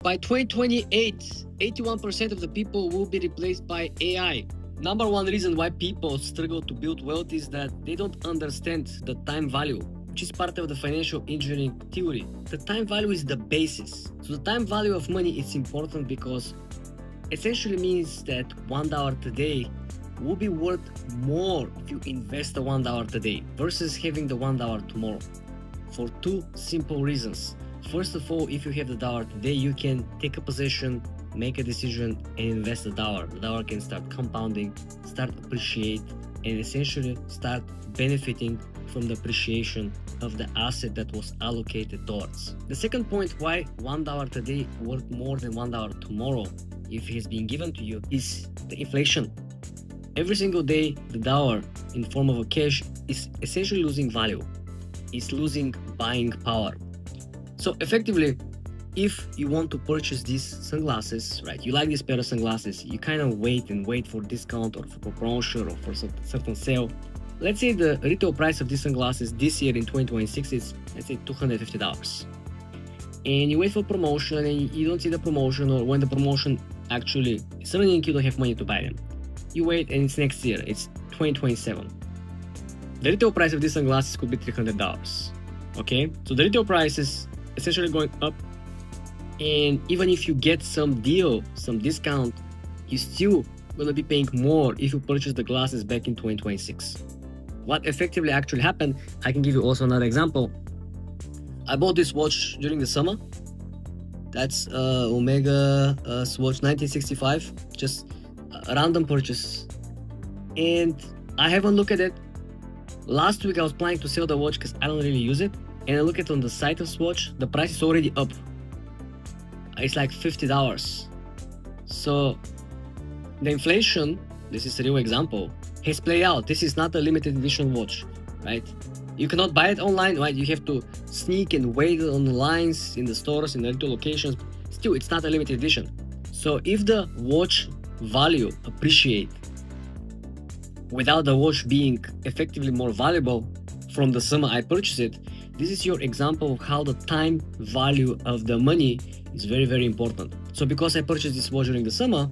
By 2028, 81% of the people will be replaced by AI. Number one reason why people struggle to build wealth is that they don't understand the time value, which is part of the financial engineering theory. The time value is the basis. So the time value of money is important because essentially means that $1 today will be worth more if you invest the $1 today versus having the $1 tomorrow. For two simple reasons. First of all, if you have the dollar today, you can take a position, make a decision, and invest the dollar. The dollar can start compounding, start appreciate, and essentially start benefiting from the appreciation of the asset that was allocated towards. The second point why $1 today worth more than $1 tomorrow, if it has been given to you, is the inflation. Every single day, the dollar in form of a cash is essentially losing value. It's losing buying power. So effectively, if you want to purchase these sunglasses, right, you like this pair of sunglasses, you kind of wait for discount or for promotion or for certain sale. Let's say the retail price of these sunglasses this year in 2026 is, let's say, $250. And you wait for promotion and you don't see the promotion, or when the promotion actually is running, you don't have money to buy them. You wait and it's next year, it's 2027. The retail price of these sunglasses could be $300. Okay, so the retail price is essentially going up, and even if you get some deal, some discount, you're still gonna be paying more if you purchase the glasses back in 2026. What effectively actually happened, I can give you also another example. I bought this watch during the summer. That's Omega Swatch 1965, just a random purchase, and I haven't looked at it. Last week I was planning to sell the watch because I don't really use it, and I look at on the site of Swatch, the price is already up. It's like $50. So the inflation, this is a real example, has played out. This is not a limited edition watch, right? You cannot buy it online, right? You have to sneak and wait on the lines in the stores, in the retail locations. Still, it's not a limited edition. So if the watch value appreciate without the watch being effectively more valuable from the summer I purchased it, this is your example of how the time value of the money is very, very important. So because I purchased this watch during the summer,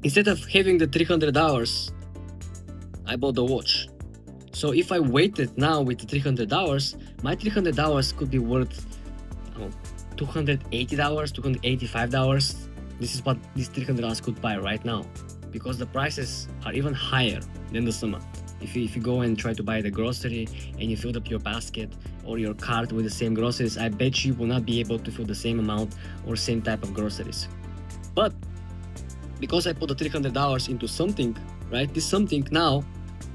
instead of having the $300, I bought the watch. So if I waited now with the $300, my $300 could be worth $280, $285. This is what this $300 could buy right now, because the prices are even higher than the summer. If you go and try to buy the grocery and you fill up your basket or your cart with the same groceries, I bet you will not be able to fill the same amount or same type of groceries. But because I put the $300 into something, right, this something now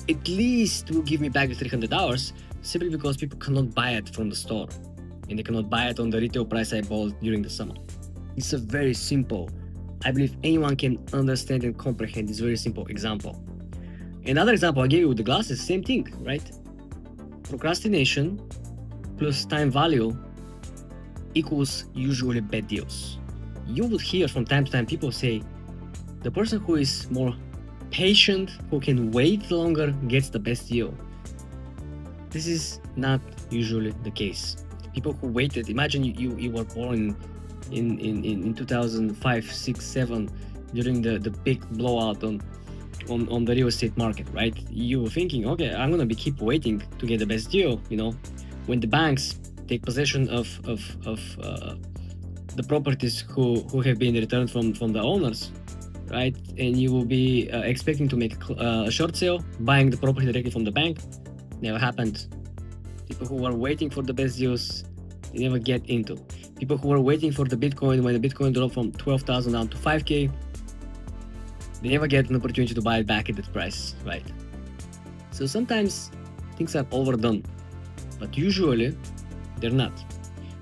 at least will give me back the $300, simply because people cannot buy it from the store and they cannot buy it on the retail price I bought during the summer. It's a very simple, I believe anyone can understand and comprehend this very simple example. Another example I gave you with the glasses, same thing, right? Procrastination plus time value equals usually bad deals. You would hear from time to time people say, the person who is more patient, who can wait longer, gets the best deal. This is not usually the case. People who waited, imagine you were born in 2005, 6, 7, during the big blowout on the real estate market, right? You were thinking, okay, I'm gonna keep waiting to get the best deal. You know, when the banks take possession of the properties who have been returned from the owners, right? And you will be expecting to make a short sale, buying the property directly from the bank. Never happened. People who were waiting for the best deals, they never get into. People who were waiting for the Bitcoin when the Bitcoin dropped from 12,000 down to 5K, they never get an opportunity to buy it back at that price, right? So sometimes things are overdone, but usually they're not.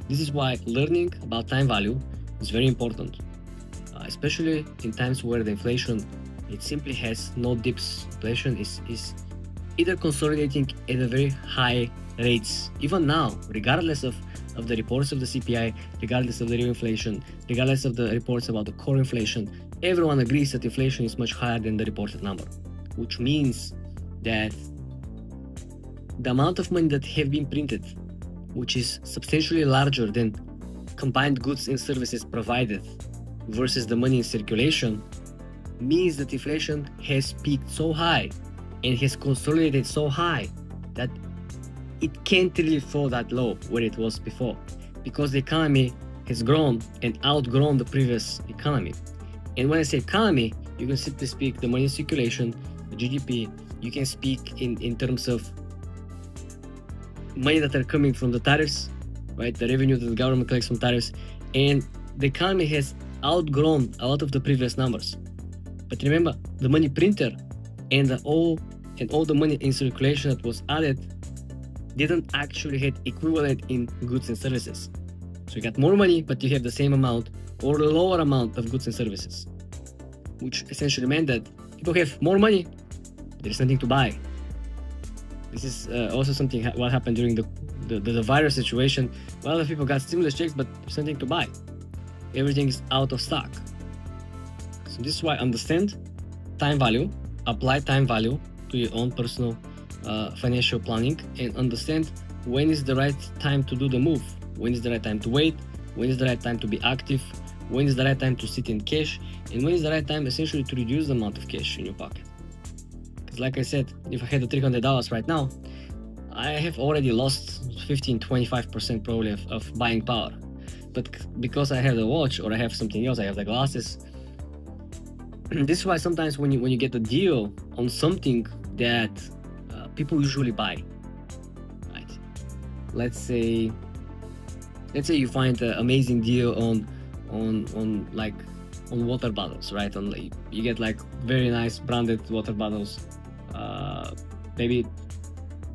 This is why learning about time value is very important, especially in times where the inflation, it simply has no dips. Inflation is either consolidating at a very high rates, even now, regardless of the reports of the CPI, regardless of the real inflation, regardless of the reports about the core inflation, everyone agrees that inflation is much higher than the reported number, which means that the amount of money that have been printed, which is substantially larger than combined goods and services provided versus the money in circulation means that inflation has peaked so high and has consolidated so high that it can't really fall that low where it was before, because the economy has grown and outgrown the previous economy. And when I say economy, you can simply speak the money in circulation, the GDP. You can speak in terms of money that are coming from the tariffs, right? The revenue that the government collects from tariffs. And the economy has outgrown a lot of the previous numbers. But remember, the money printer and all the money in circulation that was added didn't actually have equivalent in goods and services. So you got more money, but you have the same amount or a lower amount of goods and services, which essentially meant that people have more money, there is nothing to buy. This is also something what happened during the virus situation. A lot of people got stimulus checks, but there's nothing to buy. Everything is out of stock. So this is why understand time value, apply time value to your own personal financial planning, and understand when is the right time to do the move, when is the right time to wait, when is the right time to be active, when is the right time to sit in cash, and when is the right time essentially to reduce the amount of cash in your pocket. Because like I said, if I had the $300 right now, I have already lost 15-25% probably of buying power. But because I have the watch or I have something else, I have the glasses. This is why sometimes when you get a deal on something that people usually buy, right? Let's say you find an amazing deal on water bottles, right? You get like very nice branded water bottles, maybe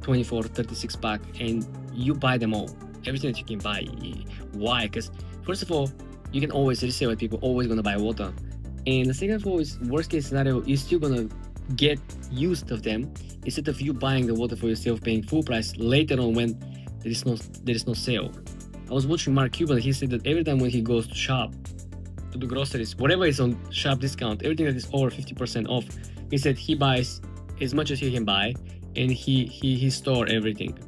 24, 36 pack, and you buy them all, everything that you can buy. Why? Because first of all, you can always resell it. People always gonna buy water. And the second of all is, worst case scenario, you're still gonna get used of them instead of you buying the water for yourself, paying full price later on when there is no sale. I was watching Mark Cuban. He said that every time when he goes to shop, to the groceries, whatever is on sharp discount, everything that is over 50% off, he said he buys as much as he can buy, and he store everything.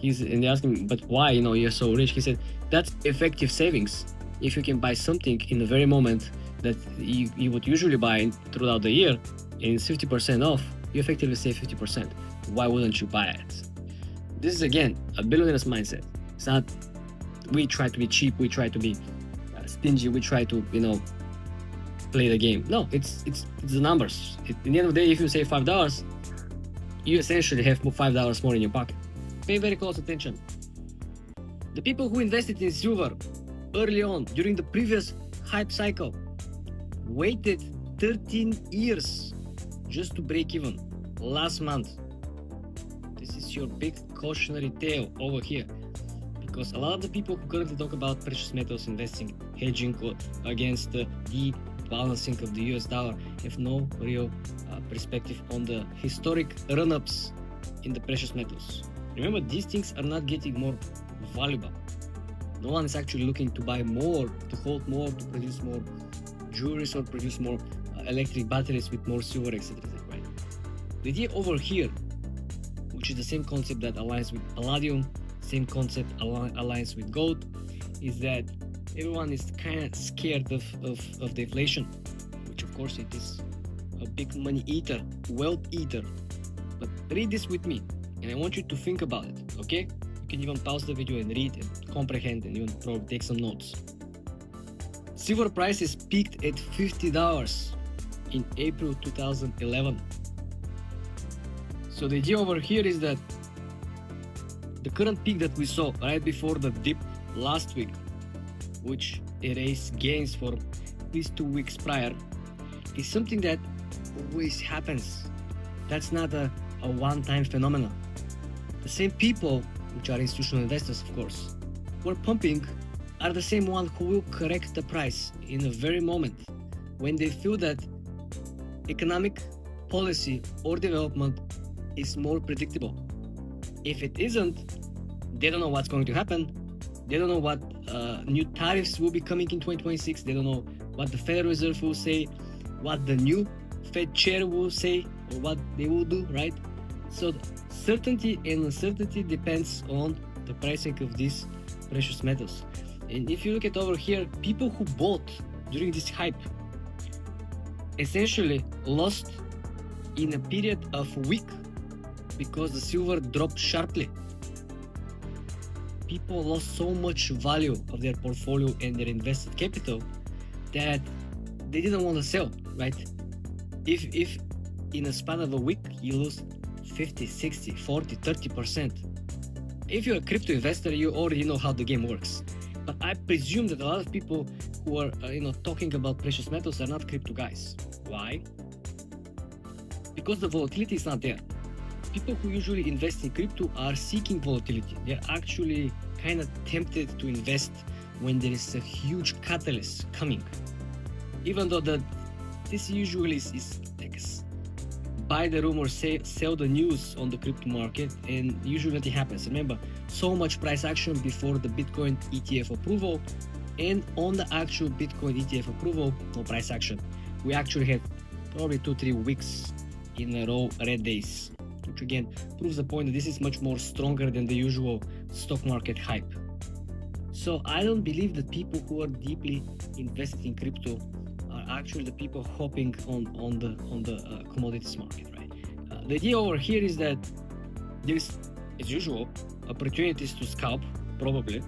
And they asked him, but why? You're so rich. He said that's effective savings. If you can buy something in the very moment that you would usually buy throughout the year, and it's 50% off, you effectively save 50%. Why wouldn't you buy it? This is again a billionaire's mindset. It's not we try to be cheap, we try to be stingy, we try to play the game. No, it's the numbers. At the end of the day, if you save $5, you essentially have $5 more in your pocket. Pay very close attention. The people who invested in silver early on during the previous hype cycle waited 13 years just to break even last month. This is your big cautionary tale over here, because a lot of the people who currently talk about precious metals investing, hedging against the balancing of the US dollar have no real perspective on the historic run-ups in the precious metals. Remember, these things are not getting more valuable. No one is actually looking to buy more, to hold more, to produce more jewelry or produce more electric batteries with more silver, etc. Right? The idea over here, which is the same concept that aligns with palladium, same concept aligns with gold, is that everyone is kind of scared of the inflation, which of course it is a big money eater, wealth eater. But read this with me, and I want you to think about it, okay? You can even pause the video and read and comprehend and even probably take some notes. Silver prices peaked at $50 in April 2011. So the idea over here is that the current peak that we saw right before the dip last week, which erased gains for at least 2 weeks prior, is something that always happens. That's not a one-time phenomenon. The same people, which are institutional investors of course, who are pumping are the same one who will correct the price in a very moment when they feel that economic policy or development is more predictable. If it isn't, they don't know what's going to happen. They don't know what new tariffs will be coming in 2026. They don't know what the Federal Reserve will say, what the new Fed chair will say, or what they will do, right? So certainty and uncertainty depends on the pricing of these precious metals. And if you look at over here, people who bought during this hype essentially lost in a period of a week because the silver dropped sharply. People lost so much value of their portfolio and their invested capital that they didn't want to sell, right? If in a span of a week you lose 50, 60, 40, 30%, if you're a crypto investor, you already know how the game works. But I presume that a lot of people who are talking about precious metals are not crypto guys. Why? Because the volatility is not there. People who usually invest in crypto are seeking volatility. They're actually kind of tempted to invest when there is a huge catalyst coming. Even though this usually is like buy the rumor, sell the news on the crypto market, and usually nothing happens. Remember, so much price action before the Bitcoin ETF approval, and on the actual Bitcoin ETF approval, no price action. We actually had probably 2-3 weeks in a row red days, which again proves the point that this is much more stronger than the usual stock market hype. So I don't believe that people who are deeply invested in crypto are actually the people hopping on the commodities market, right? The idea over here is that there's, as usual, opportunities to scalp, probably,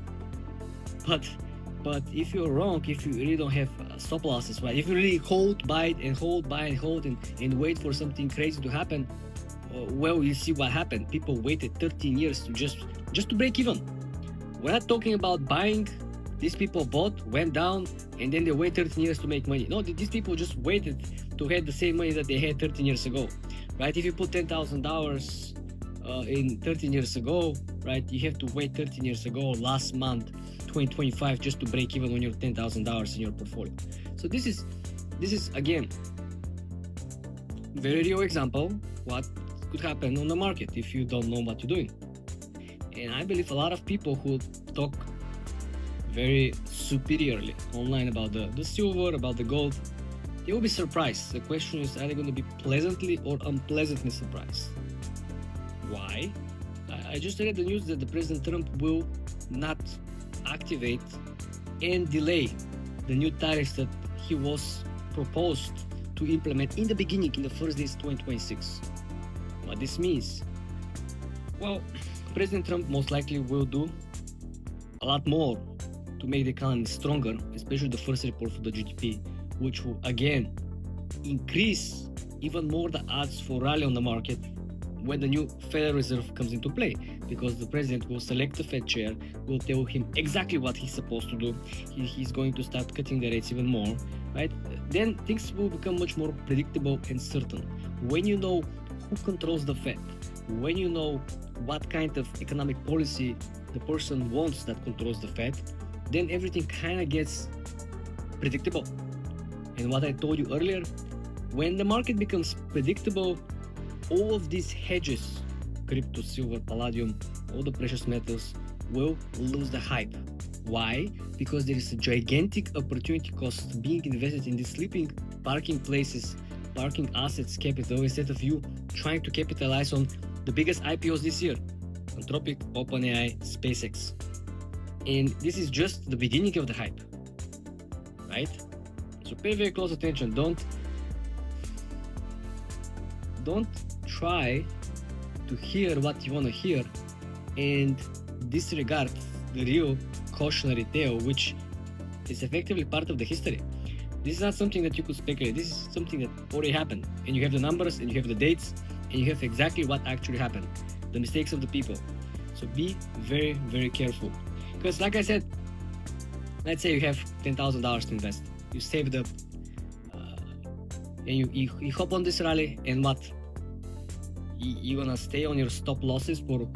but if you're wrong, if you really don't have stop losses, right? If you really hold, buy and wait for something crazy to happen, well, you see what happened. People waited 13 years to just to break even. We're not talking about buying. These people bought, went down, and then they wait 13 years to make money. No, these people just waited to have the same money that they had 13 years ago, right? If you put $10,000 in 13 years ago, right, you have to wait 13 years ago, last month, 2025, just to break even on your $10,000 in your portfolio. So this is again very real example what could happen on the market if you don't know what you're doing. And I believe a lot of people who talk very superiorly online about the silver, about the gold, they will be surprised. The question is, are they going to be pleasantly or unpleasantly surprised? Why? I just read the news that the President Trump will not activate and delay the new tariffs that he was proposed to implement in the beginning, in the first days of 2026. What this means? Well, President Trump most likely will do a lot more to make the economy stronger, especially the first report for the GDP, which will again increase even more the odds for rally on the market when the new Federal Reserve comes into play, because the president will select the Fed chair, will tell him exactly what he's supposed to do. He's going to start cutting the rates even more, right? Then things will become much more predictable and certain. When you know who controls the Fed, when you know what kind of economic policy the person wants that controls the Fed, then everything kind of gets predictable. And what I told you earlier, when the market becomes predictable, all of these hedges, crypto, silver, palladium, all the precious metals, will lose the hype. Why? Because there is a gigantic opportunity cost being invested in these sleeping parking places, parking assets, capital, instead of you trying to capitalize on the biggest IPOs this year: Anthropic, OpenAI, SpaceX. And this is just the beginning of the hype, right? So pay very close attention. Don't try to hear what you want to hear and disregard the real cautionary tale, which is effectively part of the history. This is not something that you could speculate. This is something that already happened, and you have the numbers, and you have the dates, and you have exactly what actually happened, the mistakes of the people. So be very, very careful. Because like I said, let's say you have $10,000 to invest. You saved up, and you hop on this rally, and what? You're gonna stay on your stop losses for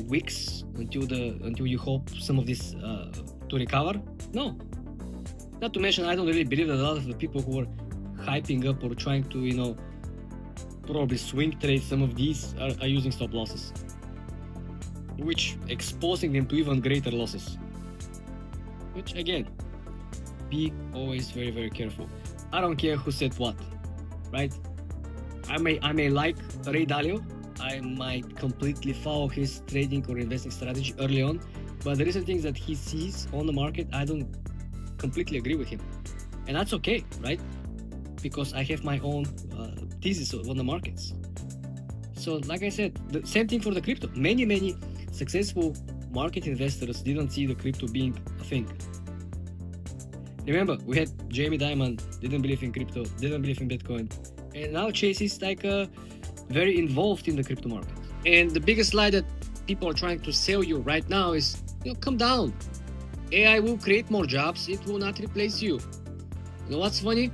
weeks until you hope some of this to recover? No. Not to mention, I don't really believe that a lot of the people who are hyping up or trying to, probably swing trade some of these are using stop losses, which exposing them to even greater losses. Which again, be always very, very careful. I don't care who said what, right? I may like Ray Dalio. I might completely follow his trading or investing strategy early on, But the recent things that he sees on the market, I don't completely agree with him. And that's okay, right? Because I have my own thesis on the markets. So like I said, the same thing for the crypto. Many successful market investors didn't see the crypto being a thing. Remember, we had Jamie Dimon, didn't believe in crypto, didn't believe in Bitcoin. And now Chase is like very involved in the crypto market. And the biggest lie that people are trying to sell you right now is, come down. AI will create more jobs, it will not replace you. You know what's funny?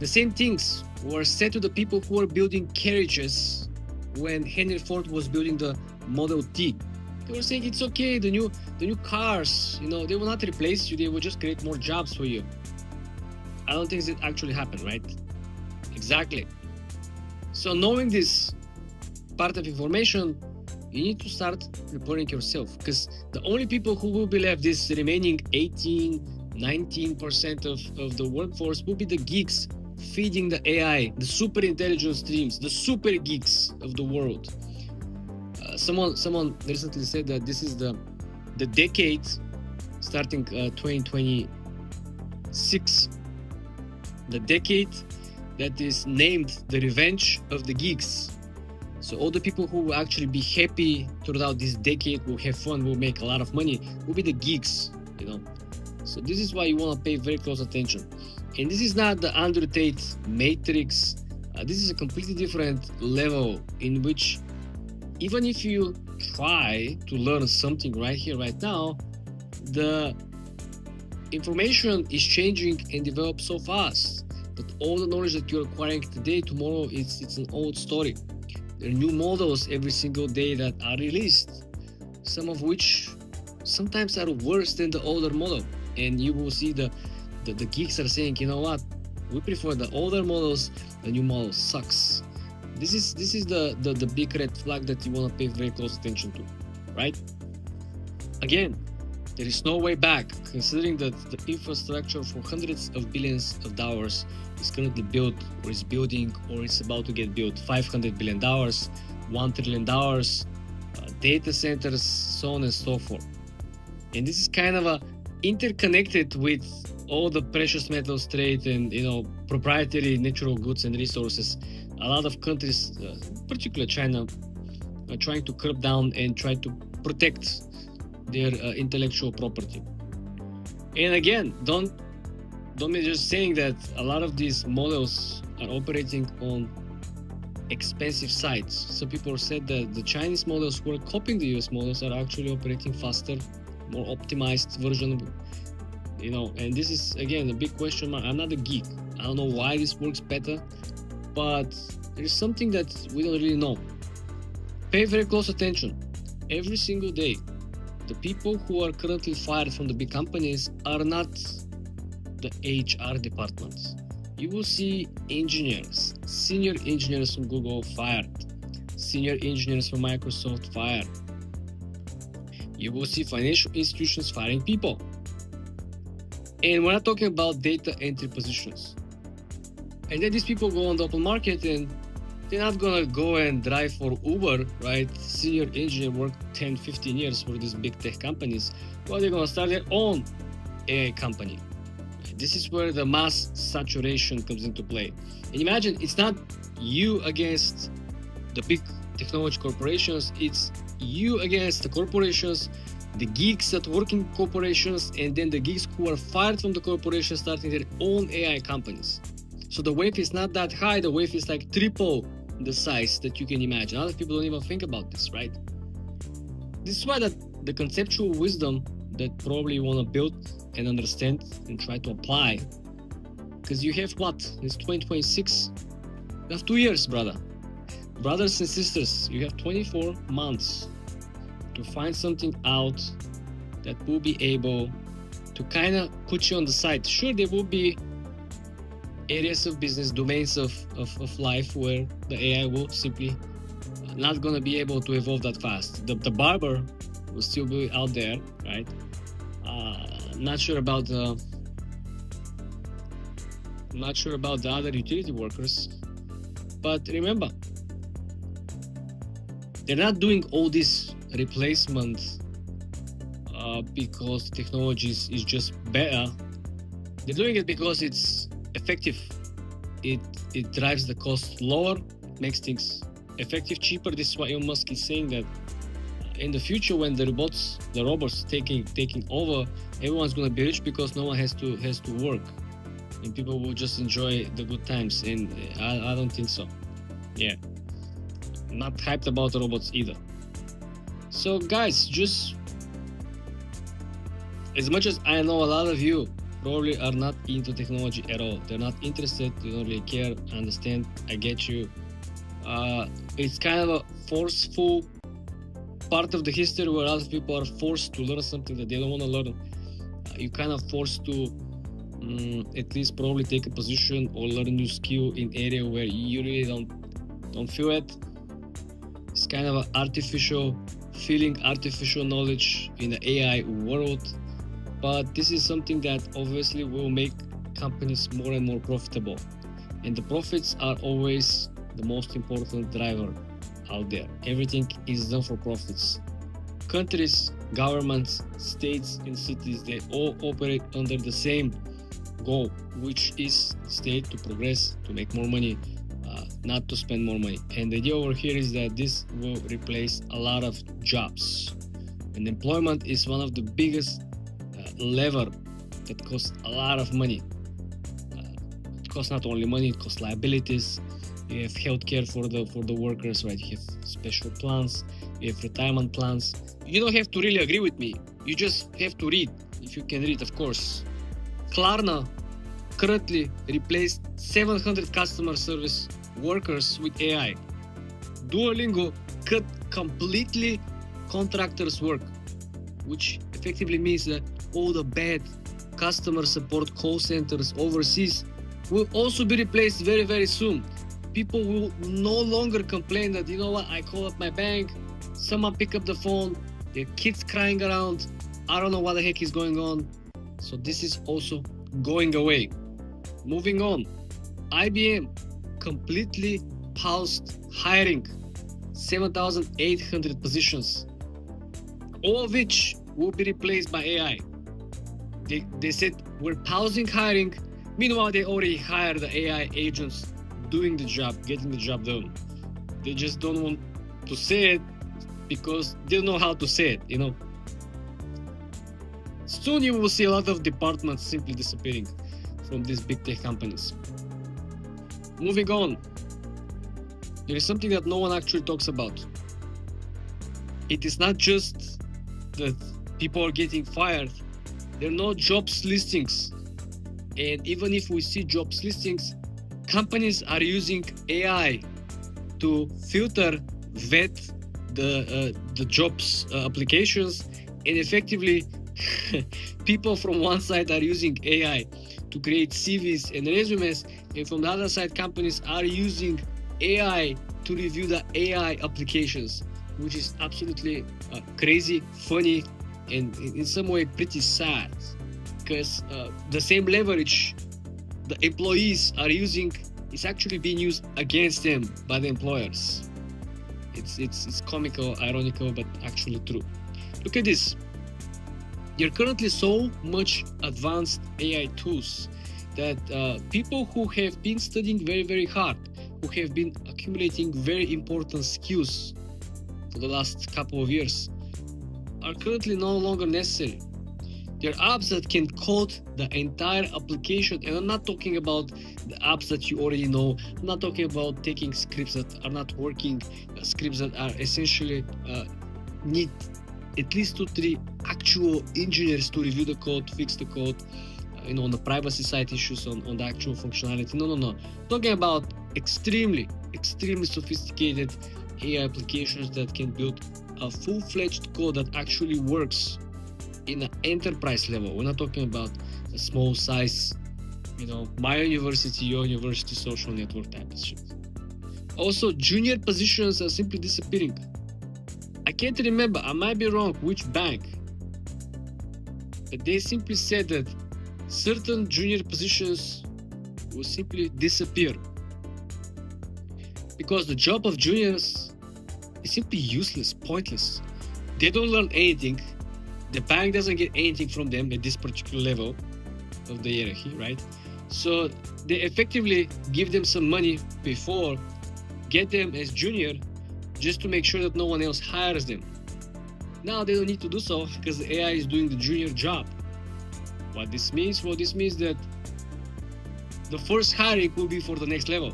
The same things were said to the people who were building carriages when Henry Ford was building the Model T. They were saying it's okay, the new cars, they will not replace you, they will just create more jobs for you. I don't think it actually happened, right? Exactly. So knowing this part of information, you need to start preparing yourself, because the only people who will be left, this remaining 19% of the workforce, will be the geeks feeding the AI, the super intelligent streams, the super geeks of the world. Someone recently said that this is the decade starting 2026, the decade that is named the revenge of the geeks. So all the people who will actually be happy throughout this decade, will have fun, will make a lot of money, will be the geeks, So this is why you want to pay very close attention. And this is not the Andrew Tate matrix. This is a completely different level in which even if you try to learn something right here, right now, the information is changing and develops so fast that all the knowledge that you're acquiring today, tomorrow, it's an old story. There are new models every single day that are released, some of which sometimes are worse than the older model. And you will see the geeks are saying, you know what, we prefer the older models, the new model sucks. This is the big red flag that you want to pay very close attention to, right? Again, there is no way back, considering that the infrastructure for hundreds of billions of dollars is currently built, or is building, or is about to get built. $500 billion, $1 trillion, data centers, so on and so forth. And this is kind of interconnected with all the precious metals trade and proprietary natural goods and resources. A lot of countries, particularly China, are trying to curb down and try to protect their intellectual property. And again, don't be just saying that a lot of these models are operating on expensive sites. Some people said that the Chinese models who are copying the US models are actually operating faster, more optimized version of, and this is again a big question mark. I'm not a geek. I don't know why this works better, but there's something that we don't really know. Pay very close attention. Every single day, the people who are currently fired from the big companies are not the HR departments. You will see engineers, senior engineers from Google fired, senior engineers from Microsoft fired. You will see financial institutions firing people. And we're not talking about data entry positions. And then these people go on the open market and they're not gonna go and drive for Uber, right? Senior engineer work 10, 15 years for these big tech companies. Well, they're gonna start their own AI company. This is where the mass saturation comes into play. And imagine, it's not you against the big technology corporations, it's you against the corporations, the geeks that work in corporations, and then the geeks who are fired from the corporations starting their own AI companies. So the wave is not that high, the wave is like triple the size that you can imagine. Other people don't even think about this, right? This is why the conceptual wisdom that probably you want to build and understand and try to apply, because you have what? It's 2026. You have 2 years, brothers and sisters. You have 24 months to find something out that will be able to kind of put you on the side. Sure, there will be areas of business, domains of life where the AI will simply not going to be able to evolve that fast. The barber will still be out there, right? Not sure about the other utility workers, but remember, they're not doing all this replacement because technology is just better. They're doing it because it's effective. It drives the cost lower, makes things effective, cheaper. This is why Elon Musk is saying that in the future, when the robots taking over, everyone's gonna be rich because no one has to work, and people will just enjoy the good times. And I don't think so. Yeah, not hyped about the robots either. So guys, just as much as I know, a lot of you probably are not into technology at all. They're not interested. They don't really care. I understand. I get you. It's kind of a forceful part of the history where a lot of people are forced to learn something that they don't want to learn. You kind of forced to at least probably take a position or learn a new skill in area where you really don't feel it. It's kind of an artificial feeling, artificial knowledge in the AI world. But this is something that obviously will make companies more and more profitable. And the profits are always the most important driver out there. Everything is done for profits. Countries, governments, states, and cities, they all operate under the same goal, which is state to progress, to make more money, not to spend more money. And the idea over here is that this will replace a lot of jobs. And employment is one of the biggest lever that costs a lot of money. It costs not only money, it costs liabilities. You have healthcare for the workers, right? You have special plans, you have retirement plans. You don't have to really agree with me. You just have to read, if you can read, of course. Klarna currently replaced 700 customer service workers with AI. Duolingo cut completely contractors' work, which effectively means that all the bad customer support call centers overseas will also be replaced very, very soon. People will no longer complain that, you know what, I call up my bank, someone pick up the phone, their kids crying around, I don't know what the heck is going on. So this is also going away. Moving on, IBM completely paused hiring 7,800 positions, all of which will be replaced by AI. They said we're pausing hiring. Meanwhile, they already hired the AI agents doing the job, getting the job done. They just don't want to say it because they don't know how to say it, you know. Soon you will see a lot of departments simply disappearing from these big tech companies. Moving on, there is something that no one actually talks about. It is not just that people are getting fired. There are no jobs listings. And even if we see jobs listings, companies are using AI to filter, vet the jobs applications, and effectively people from one side are using AI to create CVs and resumes, and from the other side companies are using AI to review the AI applications, which is absolutely crazy, funny, and in some way pretty sad, because the same leverage the employees are using is actually being used against them by the employers. It's comical, ironical, but actually true. Look at this. There are currently so much advanced AI tools that people who have been studying very, very hard, who have been accumulating very important skills for the last couple of years, are currently no longer necessary. There are apps that can code the entire application, and I'm not talking about the apps that you already know. I'm not talking about taking scripts that are not working, scripts that are essentially need at least 2-3 actual engineers to review the code, fix the code, on the privacy side issues, on the actual functionality. No. Talking about extremely sophisticated AI applications that can build a full-fledged code that actually works in an enterprise level. We're not talking about a small size, my university, your university, social network type of shit. Also, junior positions are simply disappearing. I can't remember, I might be wrong, which bank, but they simply said that certain junior positions will simply disappear because the job of juniors is simply useless, pointless. They don't learn anything. The bank doesn't get anything from them at this particular level of the hierarchy, right? So they effectively give them some money before, get them as junior, just to make sure that no one else hires them. Now they don't need to do so because the AI is doing the junior job. What this means? Well, this means that the first hiring will be for the next level.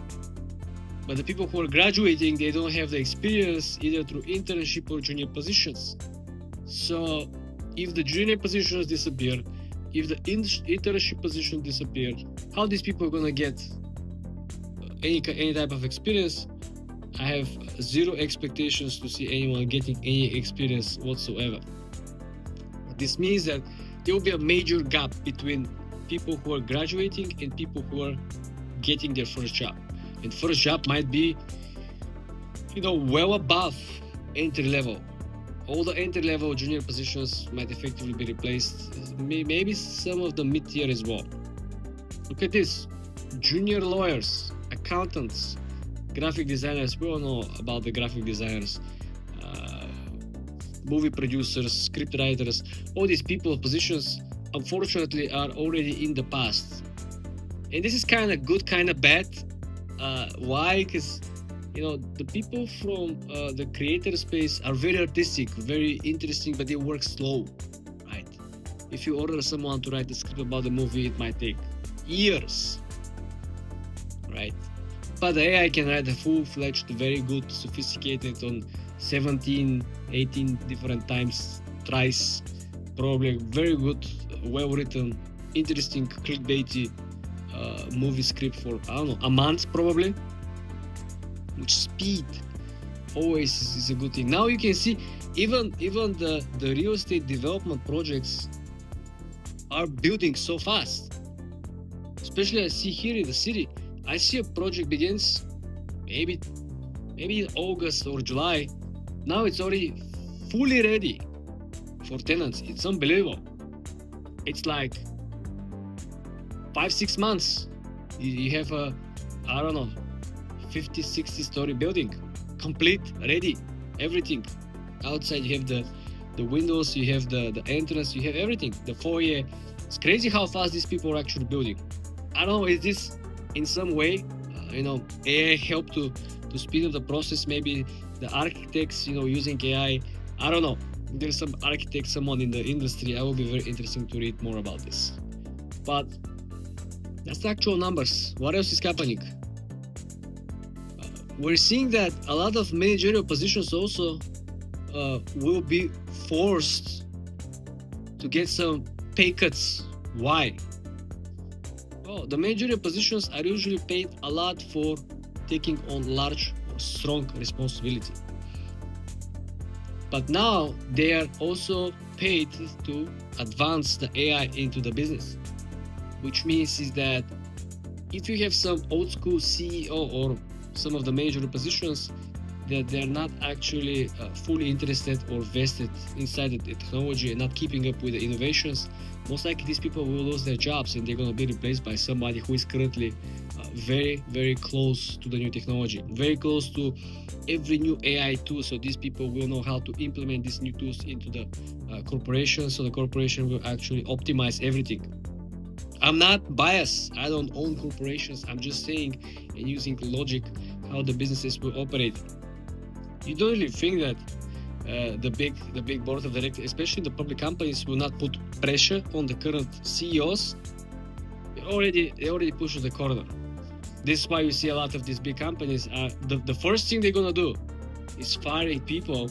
But the people who are graduating, they don't have the experience either through internship or junior positions. So if the junior positions disappear, if the internship position disappear, how these people are gonna get any type of experience? I have zero expectations to see anyone getting any experience whatsoever. This means that there will be a major gap between people who are graduating and people who are getting their first job. And first job might be, well above entry level. All the entry level junior positions might effectively be replaced, maybe some of the mid-tier as well. Look at this: junior lawyers, accountants, graphic designers. We all know about the graphic designers, movie producers, script writers. All these people positions, unfortunately, are already in the past. And this is kind of good, kind of bad. Why? Because the people from the creator space are very artistic, very interesting, but they work slow, right? If you order someone to write a script about the movie, it might take years, right? But the AI can write a full-fledged, very good, sophisticated on 17, 18 different tries, probably very good, well-written, interesting, clickbaity movie script for, a month probably. Which speed always is a good thing. Now you can see even the real estate development projects are building so fast. Especially I see here in the city, I see a project begins maybe in August or July. Now it's already fully ready for tenants. It's unbelievable. It's like 5-6 months. You have a 50-60 story building, complete, ready, everything. Outside you have the windows, you have the entrance, you have everything, the foyer. It's crazy how fast these people are actually building. I don't know, is this in some way AI help to speed up the process? Maybe the architects using AI, I don't know. There's some architect, someone in the industry. I will be very interesting to read more about this. But that's the actual numbers. What else is happening? We're seeing that a lot of managerial positions also will be forced to get some pay cuts. Why? Well, the managerial positions are usually paid a lot for taking on large or strong responsibility. But now they are also paid to advance the AI into the business, which means is that if you have some old school CEO or some of the major positions that they're not actually fully interested or vested inside the technology and not keeping up with the innovations, most likely these people will lose their jobs and they're going to be replaced by somebody who is currently very, very close to the new technology, very close to every new AI tool. So these people will know how to implement these new tools into the corporation, so the corporation will actually optimize everything. I'm not biased. I don't own corporations. I'm just saying and using logic how the businesses will operate. You don't really think that the big board of directors, especially the public companies, will not put pressure on the current CEOs? They already push the corner. This is why you see a lot of these big companies. The first thing they're gonna do is firing people,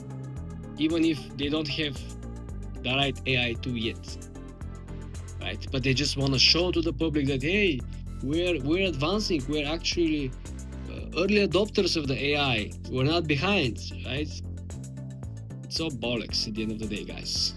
even if they don't have the right AI tool yet. Right? But they just want to show to the public that, hey, we're advancing, we're actually early adopters of the AI, we're not behind, right? It's all bollocks at the end of the day, guys.